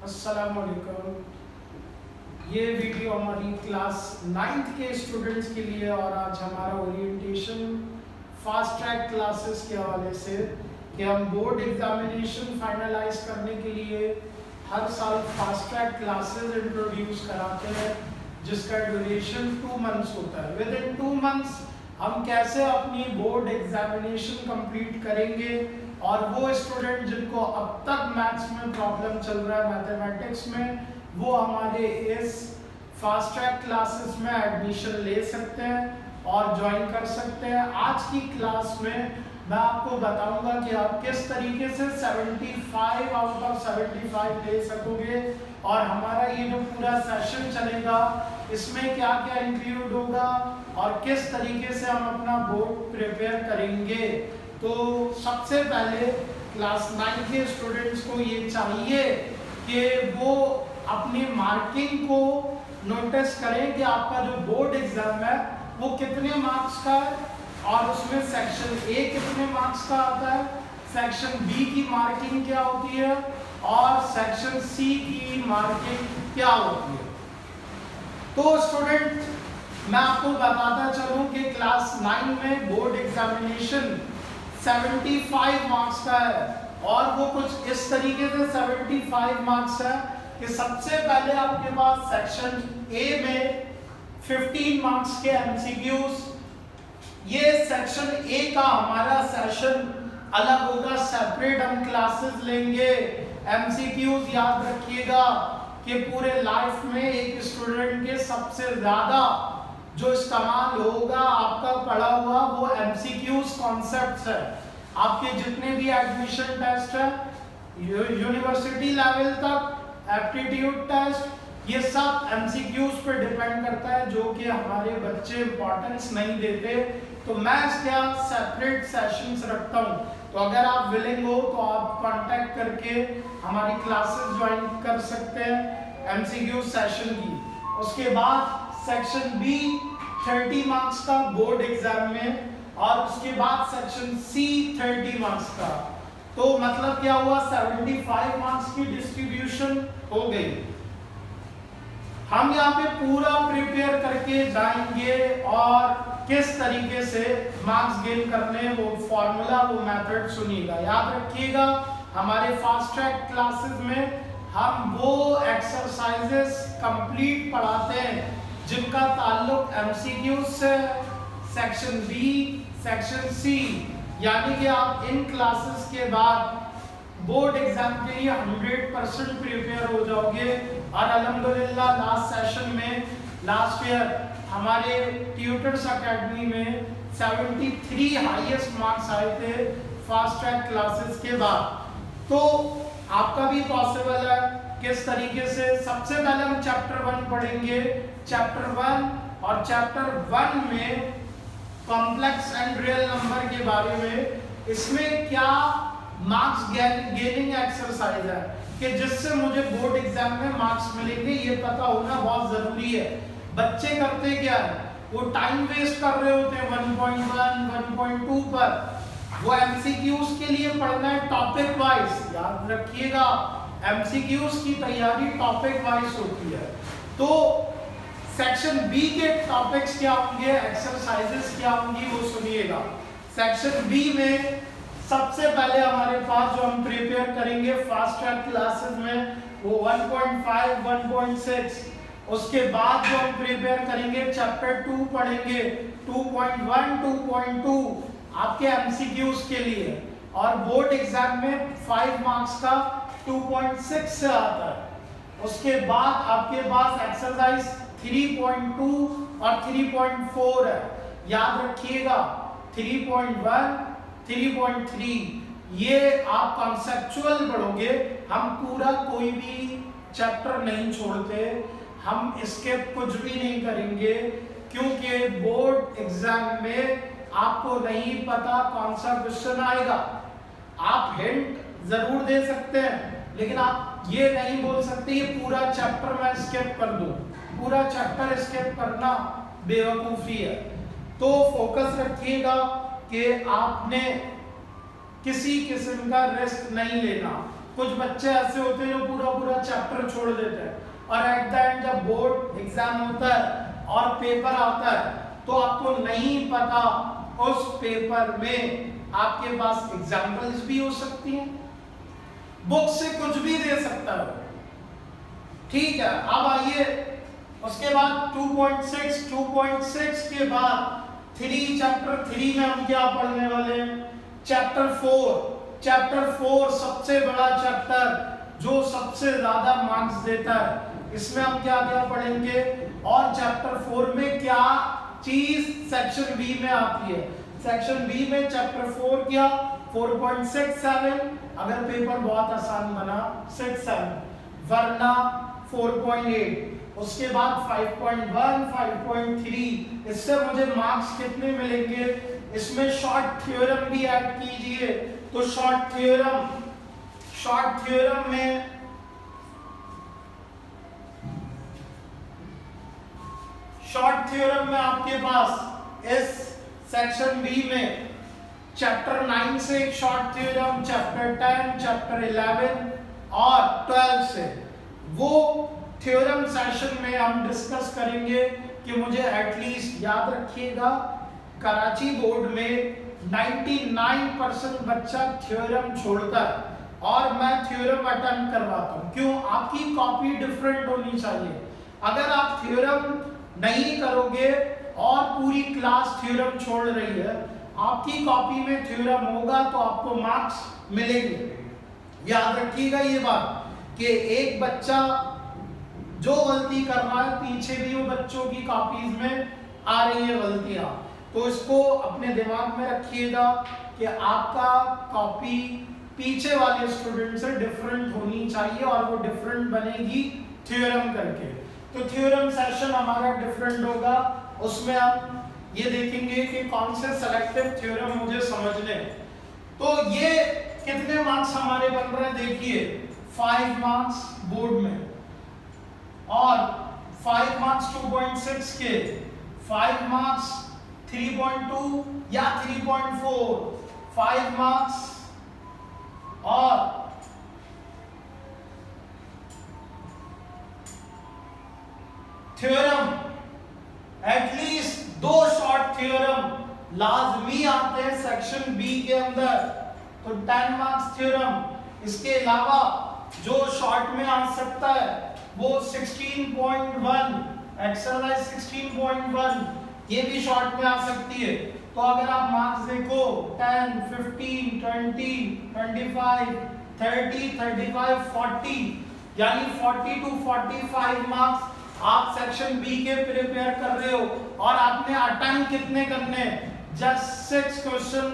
अस्सलामुअलैकुम। ये वीडियो हमारी क्लास 9th के स्टूडेंट्स के लिए और आज हमारा ओरिएंटेशन फास्ट ट्रैक क्लासेस के हवाले से कि हम बोर्ड एग्जामिनेशन फाइनलाइज करने के लिए हर साल फास्ट ट्रैक क्लासेस इंट्रोड्यूस कराते हैं जिसका ड्यूरेशन 2 मंथ्स होता है। विद इन 2 मंथ्स हम कैसे अपनी बोर्ड एग्जामिनेशन कंप्लीट करेंगे और वो स्टूडेंट जिनको अब तक मैथ्स में प्रॉब्लम चल रहा है मैथमेटिक्स में, वो हमारे इस फास्ट ट्रैक क्लासेस में एडमिशन ले सकते हैं और ज्वाइन कर सकते हैं। आज की क्लास में मैं आपको बताऊंगा कि आप किस तरीके से 75 आउट ऑफ 75 ले सकोगे और हमारा ये जो पूरा सेशन चलेगा इसमें क्या क्या इंक्लूड होगा और किस तरीके से हम अपना बोर्ड प्रिपेयर करेंगे। तो सबसे पहले क्लास 9 के स्टूडेंट्स को ये चाहिए कि वो अपनी मार्किंग को नोटिस करें कि आपका जो बोर्ड एग्जाम है वो कितने मार्क्स का है और उसमें सेक्शन ए कितने मार्क्स का आता है, सेक्शन बी की मार्किंग क्या होती है और सेक्शन सी की मार्किंग क्या होती है। तो स्टूडेंट मैं आपको बताता चलूं कि क्लास 9 में बोर्ड एग्जामिनेशन 75 मार्क्स का है और वो कुछ इस तरीके से 75 मार्क्स है कि सबसे पहले आपके पास सेक्शन ए में 15 मार्क्स के एमसीक्यूज। ये सेक्शन ए का हमारा सेशन अलग होगा, सेपरेट हम क्लासेस लेंगे। एमसीक्यूज याद रखिएगा कि पूरे लाइफ में एक स्टूडेंट के सबसे ज्यादा जो इस्तेमाल होगा आपका पढ़ा हुआ वो एमसीक्यूज कॉन्सेप्ट्स है। आपके जितने भी एडमिशन टेस्ट है यूनिवर्सिटी लेवल तक, एप्टीट्यूड टेस्ट, ये सब एमसीक्यूज पे डिपेंड करता है जो कि हमारे बच्चे इंपॉर्टेंस नहीं देते। तो मैं इसका सेपरेट सेशंस रखता हूँ, तो अगर आप विलिंग हो तो आप कांटेक्ट करके हमारी क्लासेस ज्वाइन कर सकते हैं एमसीक्यू सेशन की। उसके बाद सेक्शन बी 30 मार्क्स का बोर्ड एग्जाम में और उसके बाद सेक्शन सी 30 मार्क्स का। तो मतलब क्या हुआ, 75 मार्क्स की डिस्ट्रीब्यूशन हो गई। हम यहाँ पे पूरा प्रिपेयर करके जाएंगे और किस तरीके से मार्क्स गेन करने, वो फॉर्मूला, वो मेथड सुनिएगा। याद रखिएगा हमारे फास्ट ट्रैक क्लासेस में हम वो एक्सरसाइजेस कंप्लीट पढ़ाते हैं जिनका ताल्लुक एमसीक्यू से, सेक्शन बी, सेक्शन सी, यानी कि आप इन क्लासेस के बाद बोर्ड एग्जाम के लिए 100% प्रिपेयर हो जाओगे। और अल्हम्दुलिल्लाह लास्ट सेशन में लास्ट ईयर हमारे ट्यूटर्स एकेडमी में 73 हाईएस्ट मार्क्स आए थे फास्ट ट्रैक क्लासेस के बाद। तो आपका भी पॉसिबल है। किस तरीके से, सबसे पहले हम चैप्टर 1 पढ़ेंगे। चैप्टर 1 और चैप्टर 1 में कॉम्प्लेक्स एंड रियल नंबर के बारे में, इसमें क्या मार्क्स गेनिंग एक्सरसाइज है कि जिससे मुझे बोर्ड एग्जाम में मार्क्स मिलेंगे, ये पता होना बहुत जरूरी है। बच्चे करते क्या है, वो टाइम वेस्ट कर रहे होते हैं 1.1, 1.2 पर। वो एमसीक्यूज के लिए पढ़ना है टॉपिक वाइज। याद रखिएगा एमसीक्यूज की तैयारी टॉपिक वाइज होती है। तो सेक्शन बी के टॉपिक्स क्या होंगे, एक्सरसाइजेस क्या होंगी, वो सुनिएगा। सेक्शन बी में सबसे पहले हमारे पास जो हम प्रिपेयर करेंगे फास्ट ट्रैक क्लासेस में वो 1.5, 1.6। उसके बाद जो हम प्रिपेयर करेंगे चैप्टर 2 पढ़ेंगे, 2.1, 2.2 आपके एमसीक्यूज के लिए। और बोर्ड एग्जाम में 5 मार्क्स का 2.6 से आता है। उसके बाद आपके पास एक्सरसाइज 3.2 और 3.4 है। याद रखिएगा 3.1, 3.3 ये आप कॉन्सेप्चुअल पढ़ोगे। हम पूरा कोई भी चैप्टर नहीं छोड़ते, हम इसके कुछ भी नहीं करेंगे क्योंकि बोर्ड एग्जाम में आपको नहीं पता कौन सा क्वेश्चन आएगा। आप हिंट जरूर दे सकते हैं लेकिन आप ये नहीं बोल सकते ये पूरा चैप्टर मैं स्किप कर दूं। पूरा चैप्टर स्किप करना बेवकूफ़ी है। तो फोकस रखिएगा कि आपने किसी किस्म का रिस्क नहीं लेना। कुछ बच्चे ऐसे होते हैं जो पूरा पूरा चैप्टर छोड़ देते हैं, और एट द एंड जब बोर्ड एग्जाम होता है और पेपर आता है तो आपको नहीं पता उस पेपर में आपके पास एग्जाम्पल्स भी हो सकती हैं, बुक से कुछ भी दे सकता है। ठीक है, अब आइए उसके बाद 2.6 के बाद चैप्टर 3 में हम क्या पढ़ने वाले हैं? चैप्टर 4 सबसे बड़ा चैप्टर जो सबसे ज्यादा मार्क्स देता है। इसमें हम क्या क्या पढ़ेंगे और चैप्टर 4 में क्या चीज सेक्शन बी में आती है। सेक्शन बी में चैप्टर 4 क्या 4.67, अगर पेपर बहुत आसान बना 6-7, वरना 4.8, उसके बाद 5.1, 5.3। इससे मुझे मार्क्स कितने मिलेंगे? इसमें शॉर्ट थ्योरम भी ऐड कीजिए, तो शॉर्ट थ्योरम में आपके पास इस सेक्शन बी में चैप्टर 9 से एक शॉर्ट थ्योरम, चैप्टर 10, चैप्टर 11 और 12 से, वो थ्योरम सेशन में हम डिस्कस करेंगे कि मुझे एटलीस्ट याद रखिएगा कराची बोर्ड में 99% बच्चा थ्योरम छोड़ता है और मैं थ्योरम अटेम्प्ट करवाता हूं। क्यों? आपकी कॉपी डिफरेंट होनी चाहिए। अगर आप थ्योरम नहीं करोगे और पूरी क्लास थ्योरम छोड़ रही है, आपकी कॉपी में थ्योरम होगा तो आपको मार्क्स मिलेंगे। याद रखिएगा ये बात कि एक बच्चा जो गलती कर रहा है पीछे भी वो बच्चों की कॉपीज में आ रही है गलतियां, तो इसको अपने दिमाग में रखिएगा कि आपका कॉपी पीछे वाले स्टूडेंट से डिफरेंट होनी चाहिए और वो डिफरेंट बनेगी थ्योरम करके। तो थ्योरम सेशन हमारा डिफरेंट होगा, उसमें हम ये देखेंगे कि कौन से सेलेक्टिव थ्योरम मुझे समझने हैं। तो ये कितने मार्क्स हमारे बन रहे हैं देखिए, 5 मार्क्स बोर्ड में और 5 मार्क्स 2.6 के, 5 मार्क्स 3.2 या 3.4, 5 मार्क्स और थ्योरम एटलीस्ट 2 शॉर्ट थ्योरम लाजमी आते हैं सेक्शन बी के अंदर, तो 10 मार्क्स थ्योरम। इसके अलावा जो शॉर्ट में आ सकता है वो 16.1 एक्सरसाइज 16.1 ये भी शॉर्ट में आ सकती है। तो अगर आप मार्क्स देखो 10, 15, 20, 25, 30, 35, 40 यानी 40 to 45 मार्क्स आप सेक्शन बी के प्रिपेयर कर रहे हो और आपने अटेम्प्ट कितने करने? Just 6 question